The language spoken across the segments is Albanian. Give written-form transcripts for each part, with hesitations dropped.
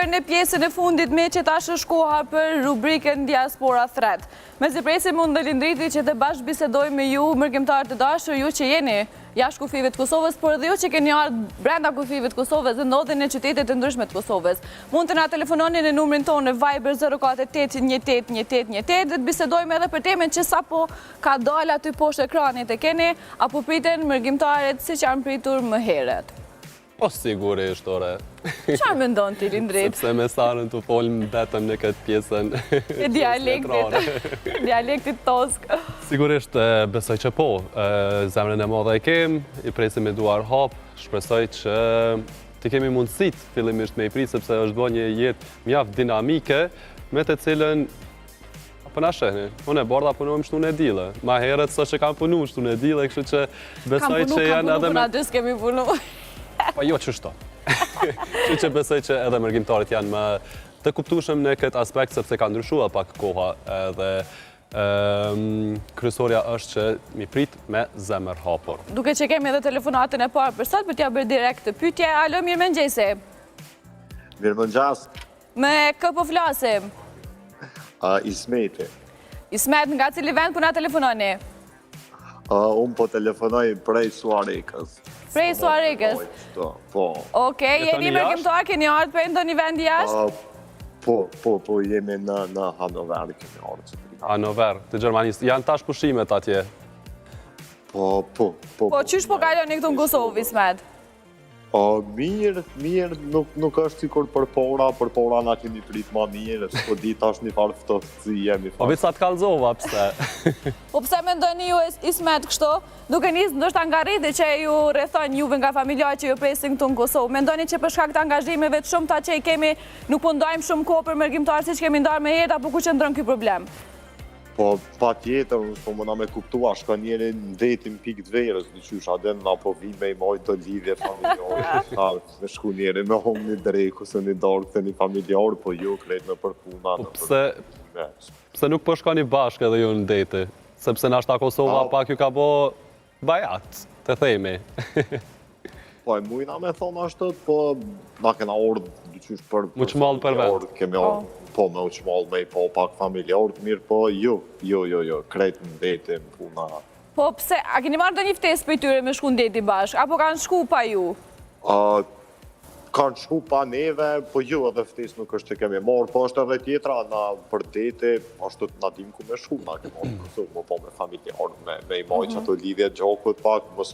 kthyer në pjesën e fundit me që tash është koha për rubrikën Diaspora Threat. Me si presim unë dhe Lindriti që të bashkë bisedoj me ju, mërgjimtarë të dashur, ju që jeni jashtë kufive të Kosovës, por edhe ju që keni ardhur brenda kufive të Kosovës dhe ndodhen në qytetet të ndryshme të Kosovës. Mund të na telefononi në numrin tonë në Viber 048181818 dhe të bisedojmë edhe për temën që sapo ka dalë aty poshtë ekranit e keni, apo priten mërgjimtarët siç janë pritur më herët. Po sigurisht, ore. Çfarë mendon ti, Lindrit? Sepse me sarën të folëm vetëm në këtë pjesën e dialektit tosk. Sigurisht besoj që po. Zemrën e madhe e kem, i presim me duar hap, shpresoj që të kemi mundësit fillimisht me i prit, sepse është bërë një jetë mjaft dinamike, me të cilën po na shehni, unë e bardha punojmë shtu në dile. Ma herët sot që kam punu shtu në dile, kështu që besoj që janë edhe me... Kam punu, kemi punu. Pa jo qështo. Që që besoj që edhe mërgjimtarit janë më të kuptueshëm në këtë aspekt, sepse ka ndryshua pak koha edhe kryesorja është që mi prit me zemër hapur. Duke që kemi edhe telefonatën e parë për sot, për t'ja bërë direkt të pyetje. Alo, mirëmëngjesi. Mirëmëngjes. Me kë po flasim? Ismeti. Ismet, nga cili vend po na telefononi? Unë po telefonoj prej Suarikës. Prej Suarikës? Po. Okej, jeni mërgjimtar, keni ardhur për ndonjë vend jashtë? Po, jemi në Hanover, kemi ardhur. Hanover, të Gjermanisë. Janë tash pushimet atje? Po. Po, qysh po kaloni këtu në Kosovë, Ismet? Mirë, nuk është sikur për pora na keni prit ma mirë, s'po di tash një farë ftohtësi jemi. Po sa të kallëzova, pse? Po pse mendoni ju Ismet kështu? Duke nisë ndoshta nga rriti që ju rrethon juve nga familjarë që ju presin këtu në Kosovë. Mendoni që për shkak të angazhimeve të shumta që i kemi, nuk po ndajmë shumë kohë për mërgjimtarë siç kemi ndarë me herët, apo ku qëndron ky problem? Po, pa tjetër, po mëna me kuptua, shka njeri në detin pik të verës, në qysh aden nga po vi me i mojtë të lidhje familjarë, me shku njeri me hom një dreku, se një dorë të një familjarë, po ju krejt me përpuna. Pse nuk po shkoni bashkë edhe ju në deti? Sepse nashta Kosova pak ju ka bo bajat, të themi. Po, e mujna me thonë ashtë, po, na kena ordë, dyqysh për... Muqmall për vend. Kemi ordë. Po, me uqmall me i po pak familjarët, mirë po, jo, krejt në deti, në puna. Po, pse, a keni marrë do një ftesë për tyre me shku në deti bashkë, apo kanë shku pa ju? Kanë shku pa neve, po ju edhe ftesë nuk është që kemi marrë, po është edhe tjetra, na për deti, është të na dim ku me shku, na kemi marrë Kosovë, më po me familjarët, me i majtë që ato lidhje gjokët pak, mos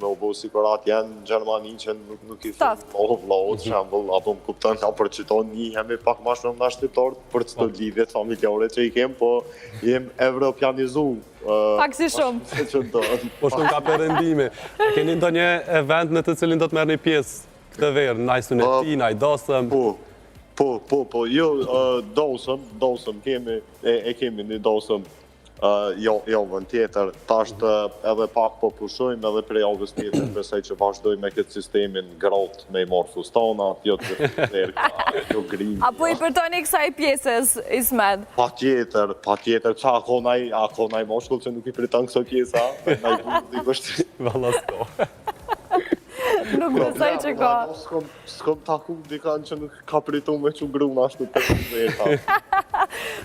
me ubo si kur atë janë në Gjermani që nuk i thëmë mohë vlaut, shembull, apo më kuptën, a për qëto njihemi pak ma shumë nga shqiptarët për çdo lidhjet familjare që i kem, po jem evropianizu. Pak si shumë. Po shumë ka përrendime. Keni ndonjë event në të cilin do të merrni pjesë këtë verë, naj sunetina, i dosëm? Po, jo, dosëm, kemi një dosëm, javën tjetër, tashtë edhe pak po pushojmë, edhe prej javës tjetër, besoj që vazhdoj me këtë sistemin grot me i morë fustana, jo të flerka, jo grimë. Apo i përtoni kësaj pjesës, Ismet? Pa tjetër, që ako naj moshkull që nuk i pritan këso pjesa, naj bundi kështë. Valasko. Nuk besoj që ka. S'kom taku dikan që nuk ka pritu me që gruna ashtu të veta.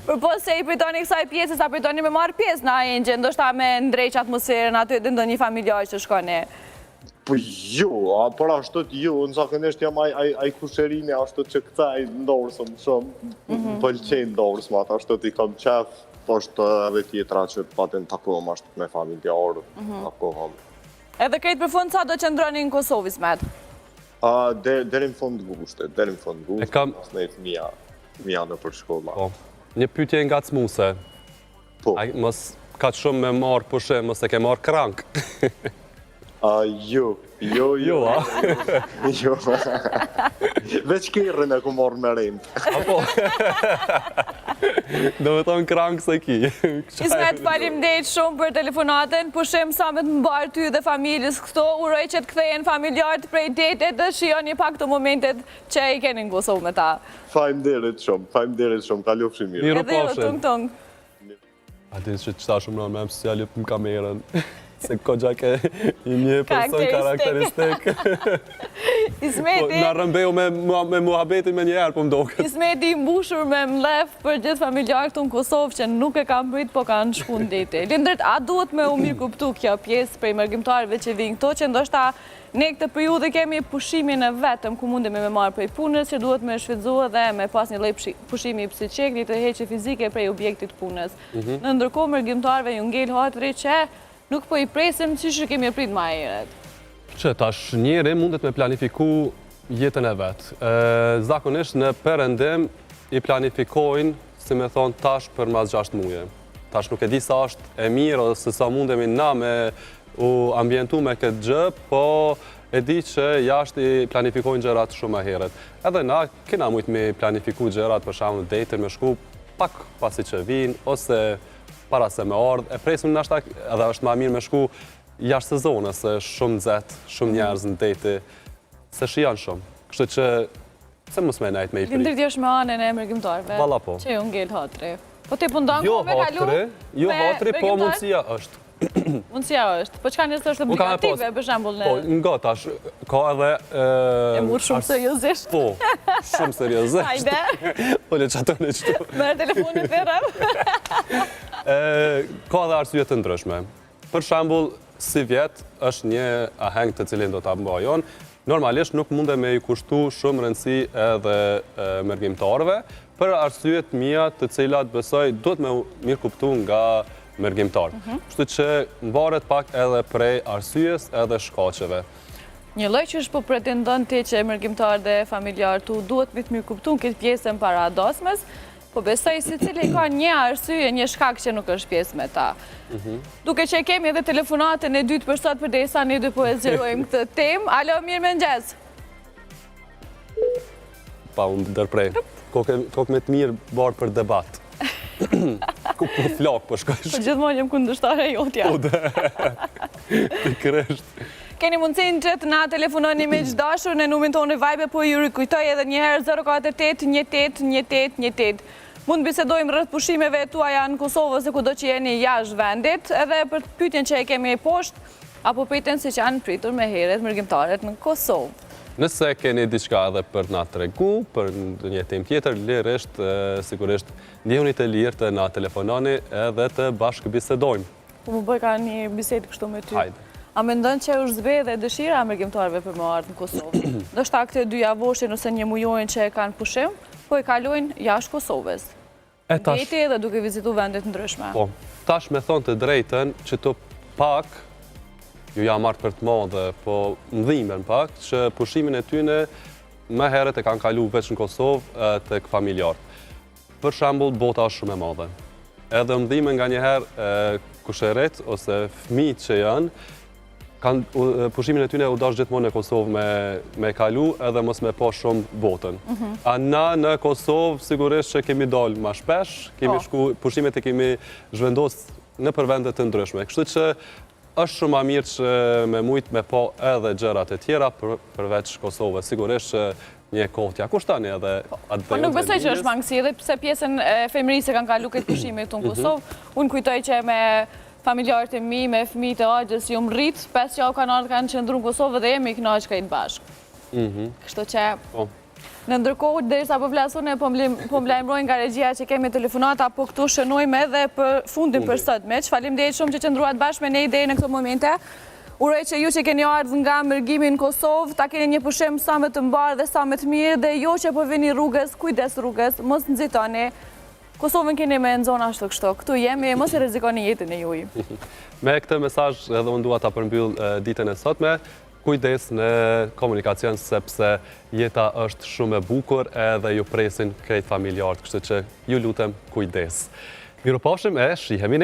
Për po se i pritoni kësaj pjesës, a pritoni me marrë pjesë në ajin që ndoshta me ndrejq atmosferën aty dhe ndonjë familjarë që shkoni? Po jo, por ashtu të jo, në zakonisht jam aj kusherini ashtu që këta i ndorsëm shumë, pëlqenj ndorsëm atë ashtu të i kam qef, po është edhe tjetra që paten takohëm ashtu me familjarë, takohëm. Edhe krejt për fund, sa do qëndroni në Kosovë, Ismet? Deri në fund gushtet, pas nejtë mija në për shkolla. Një pytje nga cmuse. Po. Mos ka të shumë me marë pushim, mos e ke marë krank. Jo, a? Jo. Veç kërën e ku marrë me rejmë. Apo? Do me thonë krank se ki. Ismet, faleminderit shumë për telefonatën, pushim sa me të mbarë ty dhe familjes këto, uroj që të kthejen familjarët prej detet dhe shijoni pak të momentet që i keni në Kosovë me ta. Faleminderit shumë, ka lufshi mirë. Edhe jo, tung. A dinë që qëta shumë në me mësë që lëpë më kamerën. Se Kogja ke një person karakteristik. Ismeti, Na rëmbeu me muhabetin me njerë, po m'doket. Ismeti i mbushur me mlef për gjithë familjarë këtu në Kosovë që nuk e kam prit, po kanë shku në deti. Lindrit, a duhet me u mirë kuptu kjo pjesë prej mërgjimtarëve që vinë këto, që ndoshta ne këtë periudhë kemi pushimin e vetëm ku mundemi me marë prej punës, që duhet me shfrytëzua dhe me pas një lloj pushimi psiqik, një tërheqje fizike prej objektit punës. Në ndërkohë mërgjimtarëve ju ngel hatri që nuk po i presim siç e kemi prit më herët. Që tash njeri mundet me planifiku jetën e vetë. Zakonisht në perëndim i planifikojnë, si me thonë, tash për mas 6 muaj. Tash nuk e di sa është e mirë ose sa mundemi na me u ambientu me këtë gjë, po e di që jashtë i planifikojnë gjërat shumë më herët. Edhe na kena mujtë me planifiku gjërat, për shembull date me shku pak pasi që vinë, ose para se me ardhë. E presim nashta edhe është më mirë me shku jashtë sezonës, se shumë nxehtë, shumë njerëz në date, se shijan shumë. Kështu që se mos me nejt me i prit. Lindrit josh me anën e mërgjimtarëve. Valla po. Që ju ngel hatri. Po ti po ndon Jo me kalu? jo hatri, po mundësia është. Mundësia është. Po çka nëse është obligative, për shembull në... Po, nga tash, ka edhe... E murë shumë seriozisht. Po, shumë seriozisht. Hajde. Po, le qatën e qëtu. Merë telefonit verëm. Ka edhe arsye të ndryshme. Për shembull, si vjet është një aheng të cilin do ta mbajon. Normalisht nuk munde me i kushtu shumë rëndësi edhe mërgjimtarëve, për arsyet mia të cilat besoj duhet me mirë kuptu nga mërgjimtar. Kështu që mbaret pak edhe prej arsyes edhe shkaqeve. Një lloj që është po pretendon ti që mërgjimtar dhe familjar tu duhet me të mirë kuptu në këtë pjesën para dasmes, po besoj se cili ka një arsye, një shkak që nuk është pjesë me ta. Duke që kemi edhe telefonatën e dytë për sot përderisa ne dy po e zgjerojmë këtë temë. Alo, mirëmëngjes. Pa unë ndërprej. Kokë me të mirë barë për debat. Ku për flakë për shkojsh. Po gjithmonë jam kundërshtare jotja. Po dhe. Pikërisht. Keni mundësin që të na telefononi me çdo dashur në numrin tonë Viber, po ju rikujtoj edhe një herë 048 18 18 18. Mund bisedojmë rreth pushimeve tuaja në Kosovë ose kudo që jeni jashtë vendit, edhe për pyetjen që e kemi poshtë, apo pritën se që janë pritur me herët mërgjimtarët në Kosovë. Nëse keni diçka edhe për na tregu, për një temë tjetër, lirisht, sigurisht, ndjehuni të lirë të na telefononi edhe të bashkë bisedojmë. Po më bëj ka një bisedë kështu me ty. Hajde. A mendon që është zbedhje dëshira e mërgjimtarëve për më ardhur në Kosovë? Ndoshta këto dy javoshin ose një mujojnë që e kanë pushim, po e kalojnë jashtë Kosovës. Deti dhe duke vizitu vendet ndryshme. Po, tash me thonë të drejtën që të pak, ju jam marrë për të madhe, po më dhimbën pak, që pushimin e tyne më herët e kanë kalu veç në Kosovë tek familjarë. Për shembull, bota është shumë e madhe. Edhe më dhimbën nga njëherë kusheret ose fëmijët që janë, pushimin e tyne u dash gjithmonë në Kosovë me kalu edhe mos me po shumë botën. A na në Kosovë sigurisht që kemi dalë ma shpesh, kemi shku, pushimet e kemi zhvendos në për vendet të ndryshme. Kështu që është shumë ma mirë që me mujtë me po edhe gjërat e tjera përveç Kosovë. Sigurisht që një kohëtja kushtani edhe atë Po nuk besoj që është mangësi, edhe pse pjesën e femërisë kanë kalu këtë pushime këtu në Kosovë, unë kujtoj që me familjarët e mi, me fëmijët e Agjës, ju më rritë, 5 javë kanë qëndru në Kosovë dhe jemi kënaqë kajtë bashkë. Kështu që në ndërkohë, derisa po flasun e po më lajmërojnë nga regjia që kemi telefonata, po këtu shënojmë edhe për fundin për sotme. Faleminderit shumë që qëndruat bashkë me ne deri në këto momente. Uroj që ju që keni ardhur nga mërgimi në Kosovë, ta keni një pushim sa më të mbarë dhe sa më të mirë, dhe jo që po vini rrugës, kujdes rrugës, mos nxitoni. Kosovën keni me në zona ashtu kështu. Këtu jemi, mos e rrezikoni jetën e juaj. Me këtë mesazh edhe unë dua ta përmbyll ditën e sotme. Kujdes në komunikacion sepse jeta është shumë e bukur edhe ju presin krejt familjarët, kështu që ju lutem kujdes. Miropafshim e shihemi nesër.